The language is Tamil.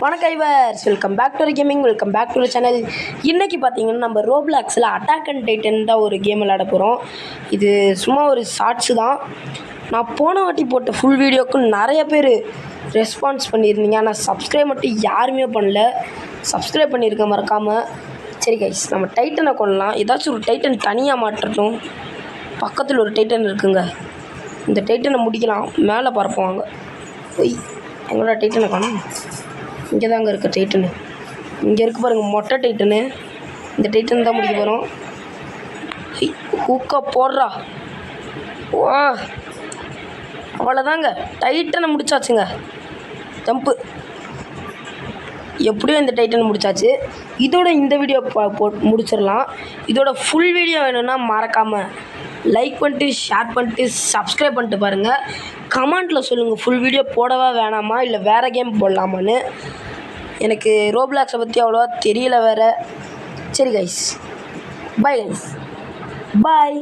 வணக்கம் கைவர்ஸ், welcome back to gaming, welcome back to channel. இன்றைக்கி பார்த்தீங்கன்னா நம்ம ரோப்ளாக்ஸில் அட்டாக் அண்ட் டைட்டன் தான் ஒரு கேம் விளையாட போகிறோம். இது சும்மா ஒரு ஷார்ட்ஸு தான். நான் போன வாட்டி போட்ட ஃபுல் வீடியோக்கு நிறைய பேர் ரெஸ்பான்ஸ் பண்ணியிருந்தீங்க. ஆனால் சப்ஸ்கிரைப் மட்டும் யாருமே பண்ணல. சப்ஸ்கிரைப் பண்ணியிருக்க மறக்காமல். சரி கைஸ், நம்ம டைட்டனை கொள்ளலாம். ஏதாச்சும் ஒரு டைட்டன் தனியாக மாட்டட்டும். பக்கத்தில் ஒரு டைட்டன் இருக்குங்க, இந்த டைட்டனை முடிக்கலாம். மேலே பரப்புவாங்க. போய் எங்களோட டைட்டனை காணும். இங்கே தாங்க இருக்க டைட்டனு. இங்கே இருக்கு பாருங்கள் மொட்டை டைட்டனு. இந்த டைட்டன் தான் முடிக்க போகிறோம். ஹூக்கா போடுறா. வா, அவ்வளோதாங்க, டைட்டனை முடிச்சாச்சுங்க. ஜம்ப்பு. எப்படியும் இந்த டைட்டனை முடிச்சாச்சு. இதோட இந்த வீடியோ முடிச்சிடலாம். இதோட ஃபுல் வீடியோ வேணும்னா மறக்காமல் லைக் பண்ணிட்டு ஷேர் பண்ணிட்டு சப்ஸ்கிரைப் பண்ணிட்டு பாருங்கள். கமெண்ட்டில் சொல்லுங்கள் ஃபுல் வீடியோ போடவா வேணாமா, இல்லை வேறு கேம் போடலாமான்னு. எனக்கு ரோப்ளாக்ஸை பற்றி அவ்வளோவா தெரியல வேறு. சரி கைஸ், பாய் கைஸ், பாய்.